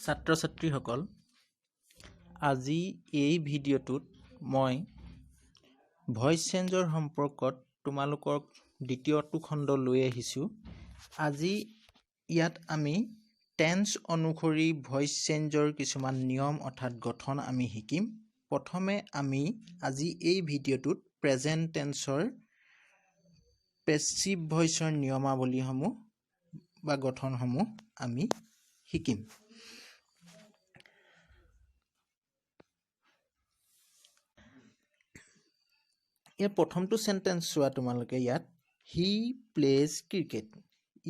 ছাত্ৰ ছাত্ৰীসকল আজি এই ভিডিঅ'টোত মই ভইচ চেঞ্জৰ সম্পৰ্কত তোমালোকক দ্বিতীয়টো খণ্ড লৈ আহিছোঁ। আজি ইয়াত আমি টেন্স অনুসৰি ভইচ চেঞ্জৰ কিছুমান নিয়ম অৰ্থাৎ গঠন আমি শিকিম। প্ৰথমে আমি আজি এই ভিডিঅ'টোত প্ৰেজেন্ট টেন্সৰ পেছিভ ভইচৰ নিয়মাৱলীসমূহ বা গঠনসমূহ আমি শিকিম। ইয়াৰ প্ৰথমটো সেন্টেন্স চোৱা তোমালোকে ইয়াত হি প্লেজ ক্ৰিকেট।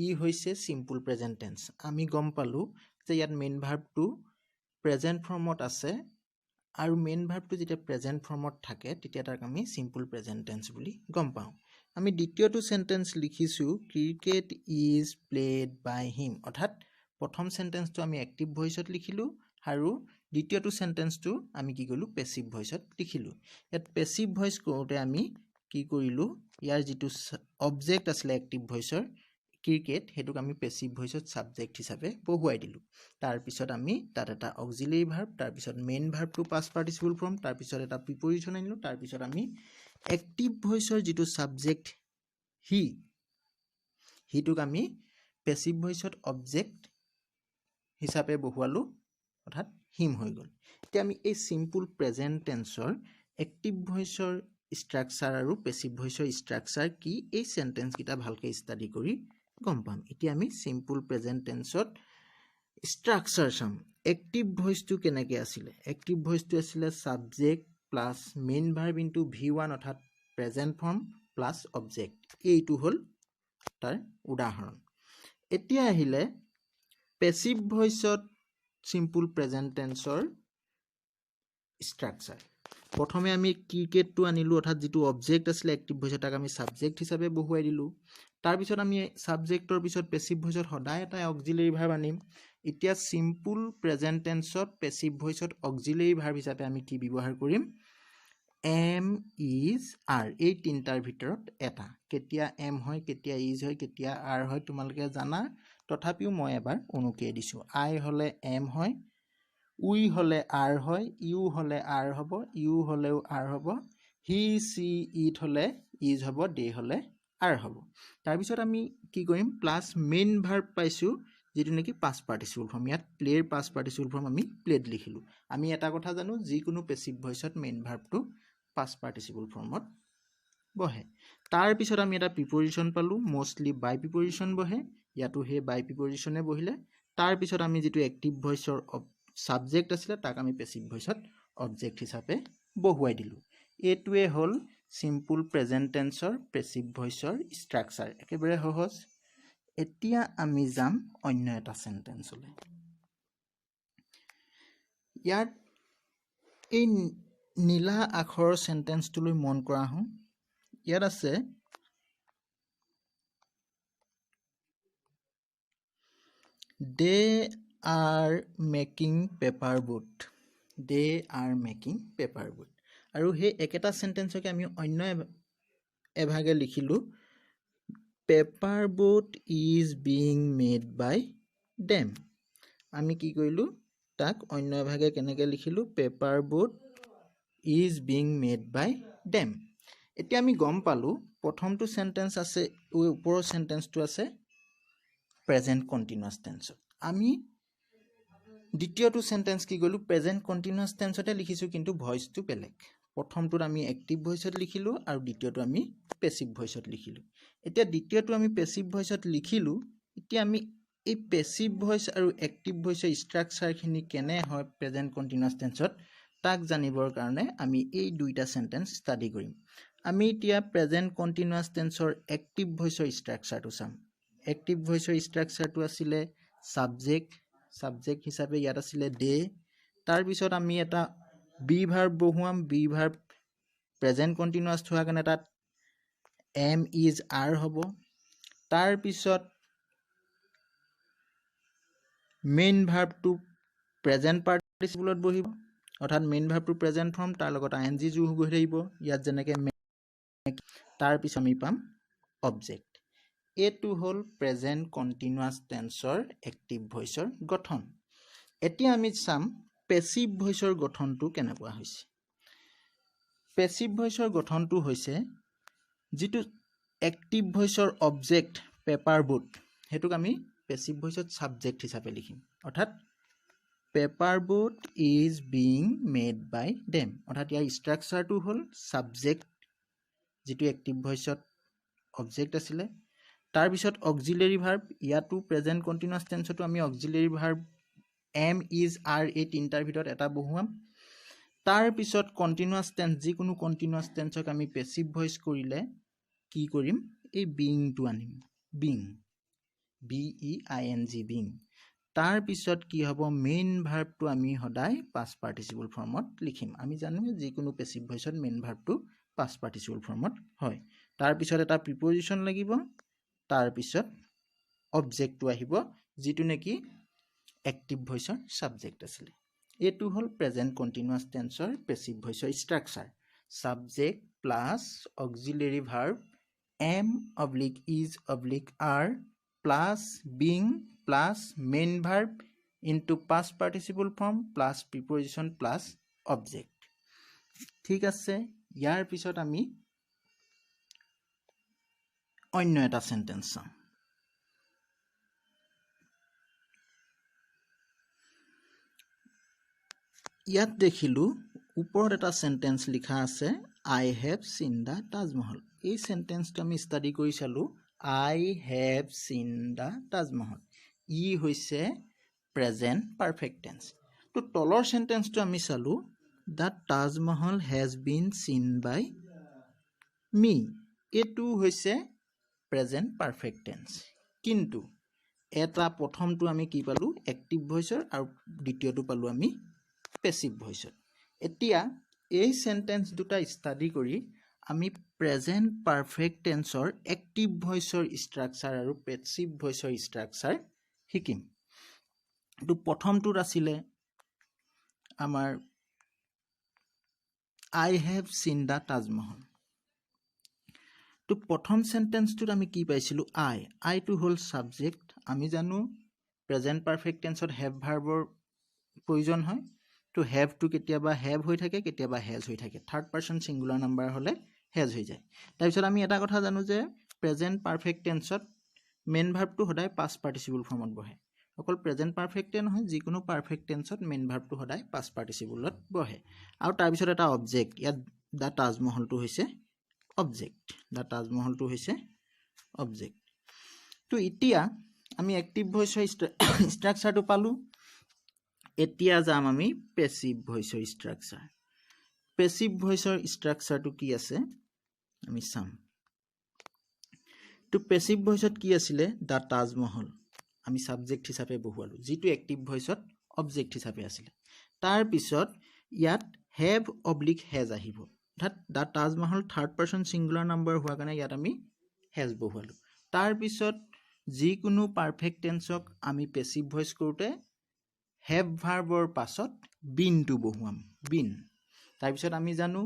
ই হৈছে সিম্পল প্ৰেজেন্ট টেন্স। আমি গম পালো যে ইয়াত মেইন ভাৰ্বটো প্ৰেজেন্ট ফৰ্মত আছে আৰু মেইন ভাৰ্বটো যেতিয়া প্ৰেজেন্ট ফৰ্মত থাকে তেতিয়া তাক আমি সিম্পল প্ৰেজেন্ট টেন্স বুলি গম পাওঁ। আমি দ্বিতীয়টো সেন্টেন্স লিখিছো cricket is played by him, অৰ্থাৎ প্ৰথম সেন্টেন্সটো আমি এক্টিভ ভইচত লিখিলো আৰু দ্বিতীয়টো সেন্টেন্সটো আমি কি কৰিলো পেছিভ ভইচত লিখিলো। ইয়াত পেছিভ ভইচ কৰোতে আমি কি কৰিলো ইয়াৰ যিটো অবজেক্ট আছিল এক্টিভ ভইচৰ ক্ৰিকেট হেতুক আমি পেছিভ ভইচত সাবজেক্ট হিচাপে বহুৱাই দিলো। তাৰ পিছত আমি তাত এটা অক্সিলাৰি ভাৰ্ব, তাৰ পিছত মেইন ভাৰ্বটো পাষ্ট পাৰ্টিসিপল ফৰ্ম, তাৰ পিছত এটা প্ৰিপজিশন আনিলো, তাৰ পিছত আমি এক্টিভ ভইচৰ যিটো সাবজেক্ট হিটোক আমি পেছিভ ভইচত অবজেক্ট হিচাপে বহুৱালো, অৰ্থাৎ হিম হৈ গ'ল। এতিয়া আমি এই সিম্পল প্ৰেজেন্ট টেন্সৰ এক্টিভ ভইচৰ স্ট্ৰাকচাৰ আৰু পেছিভ ভইচৰ স্ট্ৰাকচাৰ কি এই সেন্টেন্স কিটা ভালকে ষ্টাডি কৰি গম পাম। এতিয়া আমি সিম্পল প্ৰেজেন্ট টেন্সত স্ট্ৰাকচাৰ চাম। এক্টিভ ভইচটো কেনেকে আছিলে? এক্টিভ ভইচটো আছিলে subject plus main verb into V1 অৰ্থাৎ প্ৰেজেন্ট ফৰ্ম প্লাস অবজেক্ট। এইটো হ'ল তাৰ উদাহৰণ। এতিয়া আহিলে পেছিভ ভইচত সিম্পল প্ৰেজেন্ট টেন্সৰ স্ট্ৰাকচাৰ। প্ৰথমে আমি ক্ৰিকেটটো আনিলো, অৰ্থাৎ যিটো অবজেক্ট আছিল এক্টিভ ভইচত তাক আমি সাবজেক্ট হিচাপে বহুৱাই দিলো। তাৰ পিছত আমি সাবজেক্টৰ পিছত পেছিভ ভইচত সদায় এটা অক্সিলাৰি ভাৰ্ব আনিম। এতিয়া সিম্পল প্ৰেজেন্ট টেন্সত পেছিভ ভইচত অক্সিলাৰি ভাৰ্ব হিচাপে আমি কি ব্যৱহাৰ কৰিম? এম ইজ আৰ, এই তিনটাৰ ভিতৰত এটা। কেতিয়া এম হয়, কেতিয়া ইজ হয়, কেতিয়া আৰ হয় তোমালোকে জানা, তথাপিও মই এবাৰ অনুকিয়াই দিছো। আই হলে এম হয়, উই হলে আৰ হয়, ইউ হলে আৰ হ'ব, ইউ হলেও আৰ হ'ব, হি সি ইট হলে ইজ হ'ব, দে হলে আৰ হ'ব। তাৰপিছত আমি কি কৰিম প্লাস মেইন ভাৰ্ব পাইছো যিটো নেকি পাষ্ট পাৰ্টিসিপল ফৰ্ম। ইয়াত প্লেৰ পাষ্ট পাৰ্টিসিপল ফৰ্ম আমি প্লেড লিখিলো। আমি এটা কথা জানো যিকোনো পেছিভ ভইচত মেইন ভাৰ্বটো পাষ্ট পাৰ্টিসিপল ফৰ্মত বহে। তাৰ পিছত আমি এটা প্ৰিপজিশন পালো, মোস্টলি বাই প্ৰিপজিশন বহে, ইয়াতো হে বাই প্ৰিপজিশনে বহিলে। তাৰ পিছত আমি যিটো এক্টিভ ভইচৰ সাবজেক্ট আছিলে তাক আমি পেছিভ ভইচত অবজেক্ট হিচাপে বহুৱাই দিলো। এইটোৱে হ'ল সিম্পল প্ৰেজেন্ট টেন্সৰ পেছিভ ভইচৰ স্ট্ৰাকচাৰ। একেবাৰে সহজ। এতিয়া আমি যাম অন্য এটা সেন্টেন্সলৈ। ইয়াত এই নীলা আখৰৰ সেন্টেন্সটোলৈ মন কৰা হওঁ। ইয়াত আছে they are making paper boat, they are making paper boat। আৰু সেই একেটা সেন্টেন্সকে আমি অন্য এভাগে লিখিলো paper boat is being made by them। আমি কি কৰিলো তাক অন্য এভাগে কেনেকে লিখিলো paper boat is being made by them। এতিয়া আমি গম পালো প্ৰথমটো সেন্টেন্স আছে ওপৰৰ সেন্টেন্সটো আছে প্ৰেজেন্ট কন্টিনিউয়াস টেন্সত। আমি দ্বিতীয়টো সেন্টেন্স কি কৰিলো প্ৰেজেন্ট কন্টিনিউয়াস টেন্সতে লিখিছো, কিন্তু ভইচটো বেলেগ। প্ৰথমটোত আমি এক্টিভ ভইচত লিখিলো আৰু দ্বিতীয়টো আমি পেছিভ ভইচত লিখিলো। এতিয়া দ্বিতীয়টো আমি পেছিভ ভইচত লিখিলো। এতিয়া আমি এই পেছিভ ভইচ আৰু এক্টিভ ভইচৰ স্ট্ৰাকচাৰখিনি কেনে হয় প্ৰেজেন্ট কন্টিনিউয়াস টেন্সত তাক জানিবৰ কাৰণে আমি এই দুইটা সেন্টেন্স ষ্টাডি কৰিম। আমি এতিয়া প্ৰেজেন্ট কন্টিনিউয়াস টেন্সৰ এক্টিভ ভইচৰ স্ট্ৰাকচাৰটো চাম। এক্টিভ ভইচৰ স্ট্ৰাকচাৰটো আছিলে সাবজেক্ট হিচাপে ইয়াত আছিলে দে। তাৰ পিছত আমি এটা বি ভাৰ্ব বহুৱাম, বি ভাৰ্ব প্ৰেজেন্ট কন্টিনিউয়াস হোৱাৰ কাৰণে তাত এম ইজ আৰ হ'ব। তাৰ পিছত মেইন ভাৰ্বটো প্ৰেজেন্ট পাৰ্টিসিপলত বহিব, অৰ্থাৎ মেইন ভাৰ্বটো প্ৰেজেন্ট ফৰ্ম তাৰ লগত আইএনজি যোগ হৈ থাকিব ইয়াত যেনেকে। তাৰ পিছত আমি পাম অবজেক্ট। এইটো হ'ল প্ৰেজেন্ট কন্টিনিউয়াস টেন্সৰ এক্টিভ ভইচৰ গঠন। এতিয়া আমি চাম পেসিভ ভয়েসৰ গঠনটো কেনেকুৱা হৈছে পেসিভ ভয়েসৰ গঠনটো হৈছে যেটো এক্টিভ ভয়েসৰ অবজেক্ট পেপাৰ বোট হেতুক আমি পেসিভ ভয়েসত সাবজেক্ট হিচাপে লিখিম অৰ্থাৎ paper boat is being made by them অৰ্থাৎ ইয়াৰ ষ্ট্ৰাকচাৰটো হ'ল সাবজেক্ট যেটো এক্টিভ ভয়েসত অবজেক্ট আছিলে তাৰ পিছত অক্সিলাৰি ভাৰ্ব ইয়াটো প্ৰেজেন্ট কন্টিনিউয়াস টেন্সটো আমি অক্সিলাৰি ভাৰ্ব am is are এই তিনটাৰ ভিতৰত এটা বহুৱাম তাৰ পিছত কন্টিনিউয়াস টেন্স যিকোনো কন্টিনিউয়াস টেন্সক আমি পেসিভ ভয়েস কৰিলে কি কৰিম এই বিং টু আনিম being b e i n g being তাৰ পিছত কি হ'ব মেইন ভাৰ্বটো আমি সদায় পাস্ট পাৰ্টিসিপল ফৰ্মত লিখিম আমি জানো যিকোনো পেসিভ ভয়েসত মেইন ভাৰ্বটো পাস্ট পাৰ্টিসিপল ফৰ্মত হয় তাৰ পিছত এটা প্ৰিপজিশন লাগিব তাৰ পিছত অবজেক্টটো আহিব যেটো নেকি এক্টিভ ভয়েসৰ সাবজেক্ট আছিল এটো হল প্ৰেজেন্ট কন্টিনিউয়াস টেন্সৰ পেসিভ ভয়েসৰ structure subject plus auxiliary verb am is are plus being plus main verb into past participle form plus preposition plus object ঠিক আছে ইয়াৰ পিছত আমি অন্য এটা সেন্টেন্স চাম ইয়াত দেখিলো ওপৰত এটা সেন্টেন্স লিখা আছে I have seen the Taj Mahal এই সেন্টেন্সটো আমি ষ্টাডি কৰি চালো I have seen the Taj Mahal ই হৈছে প্ৰেজেন্ট পাৰফেক্ট টেন্স তো তলৰ সেন্টেন্সটো আমি চালো The Taj Mahal has been seen by me এটো হৈছে প্ৰেজেন্ট পাৰফেক্ট টেন্স কিন্তু এটা প্ৰথমটো আমি কি পালো এক্টিভ ভয়েসৰ আৰু দ্বিতীয়টো পালো আমি পেসিভ ভয়েসত এতিয়া এই সেন্টেন্স দুটা ষ্টাডি কৰি আমি প্ৰেজেন্ট পাৰফেক্ট টেন্সৰ এক্টিভ ভয়েসৰ স্ট্ৰাকচাৰ আৰু পেসিভ ভয়েসৰ স্ট্ৰাকচাৰ শিকিম তো প্ৰথমটো আছিল আমাৰ I have seen the Taj Mahal তো প্ৰথম সেন্টেন্সটোত আমি কি পাইছিলো I টু হল সাবজেক্ট আমি জানো প্ৰেজেন্ট পাৰফেক্ট টেন্সত হ্যাভ ভাৰ্বৰ প্ৰয়োজন হয় তো হ্যাভ টু কেতিয়াবা হ্যাভ হৈ থাকে কেতিয়াবা হ্যাজ হৈ থাকে থাৰ্ড পাৰসন সিঙ্গুলাৰ নাম্বাৰ হলে হ্যাজ হৈ যায় তাৰপিছত আমি এটা কথা জানো যে প্ৰেজেন্ট পাৰফেক্ট টেন্সত মেইন ভাৰ্বটো সদায় পাস্ট পাৰ্টিসিপল ফৰ্মত বহে অকল প্ৰেজেন্ট পাৰফেক্টে নহয় যিকোনো পাৰফেক্ট টেন্সত মেইন ভাৰ্বটো সদায় পাস্ট পাৰ্টিসিপলত বহে আৰু তাৰ পিছত এটা অবজেক্ট ইয়াত দা তাজমহলটো হৈছে অবজেক্ট দা তাজমহলটো হৈছে অবজেক্ট তো এতিয়া আমি এক্টিভ ভয়েসৰ স্ট্ৰাকচাৰটো পালো এতিয়া যাম আমি পেসিভ ভয়েসৰ স্ট্ৰাকচাৰ পেসিভ ভয়েসৰ স্ট্ৰাকচাৰটো কি আছে আমি চাম তো পেসিভ ভয়েসত কি আছিল দা তাজমহল আমি সাবজেক্ট হিচাপে বহুৱালো যেটো এক্টিভ ভয়েসত অবজেক্ট হিচাপে আছিল তাৰ পিছত ইয়াত হ্যাভ অবলিক হ্যাজ আহিব অৰ্থাৎ the Taj Mahal third person singular number হোৱা কাৰণে ইয়াত আমি হ্যাজ বহুৱালো তাৰ পিছত যিকোনো পাৰফেক্ট টেন্সক আমি পেসিভ ভয়েস কৰোতে হ্যাভ ভাৰ্বৰ পাছত বিন টু বহুৱাম বিন তাৰ পিছত আমি জানো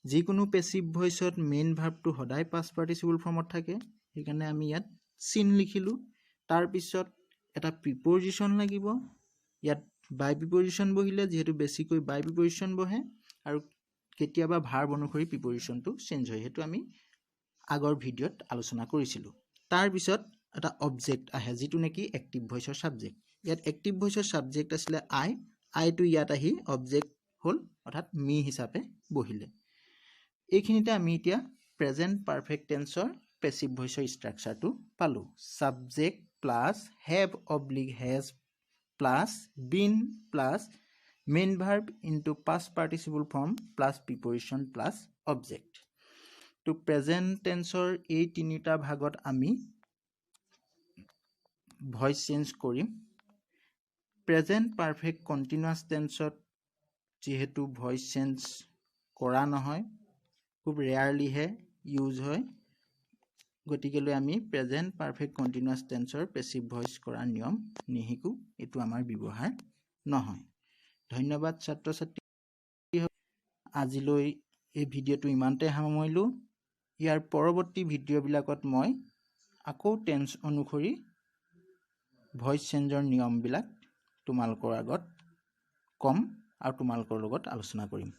যিকোনো পেসিভ ভয়েসত মেইন ভাৰ্বটো সদায় পাস্ট পাৰ্টিসিপল ফৰ্মত থাকে সেইকাৰণে আমি ইয়াত সিন লিখিলো তাৰ পিছত এটা প্ৰিপজিশন লাগিব ইয়াত বাই প্ৰিপজিশন বহিলে যেহেতু বেছিকৈ বাই প্ৰিপজিশন বহে আৰু কেতিয়াবা ভাৰ্ব অনুসৰি প্ৰিপজিশনটো চেঞ্জ হয় হেতু আমি আগৰ ভিডিঅত আলোচনা কৰিছিলো তাৰ পিছত এটা অবজেক্ট আহে যেটো নেকি এক্টিভ ভয়েসৰ সাবজেক্ট ইয়াত এক্টিভ ভয়েসৰ সাবজেক্ট আছিল I টু ইয়াত আহি অবজেক্ট হল অৰ্থাৎ মি হিচাপে বহিলে এইখিনিতে আমি এতিয়া প্ৰেজেন্ট পাৰফেক্ট টেন্সৰ পেসিভ ভয়েসৰ স্ট্ৰাকচাৰটো পালো subject plus have oblique has plus been plus main verb into past participle form plus preposition plus object তো প্রেজেন্ট টেন্সৰ এই তিনিটা ভাগত আমি ভয়েস চেঞ্জ কৰিম প্ৰেজেন্ট পাৰফেক্ট কন্টিনিউয়াস টেন্সত যেহেতু ভয়েস চেঞ্জ কৰা নহয় খুব ৰেয়াৰলি হে ইউজ হয় গতিকেলৈ আমি প্ৰেজেন্ট পাৰফেক্ট কন্টিনিউয়াস টেন্সৰ পেসিভ ভয়েস কৰাৰ নিয়ম নিহিকু এটো আমাৰ ব্যৱহাৰ নহয় ধন্যবাদ ছাত্ৰ ছাত্ৰী আজিলৈ এই ভিডিঅটো ইমানতে সামৰিলো ইয়াৰ পৰৱৰ্তী ভিডিঅ'বিলাকত মই আকৌ টেন্স অনুসৰি ভয়েস চেঞ্জৰ নিয়মবিলাক তোমালোকৰ আগত ক'ম আৰু তোমালোকৰ লগত আলোচনা কৰিম।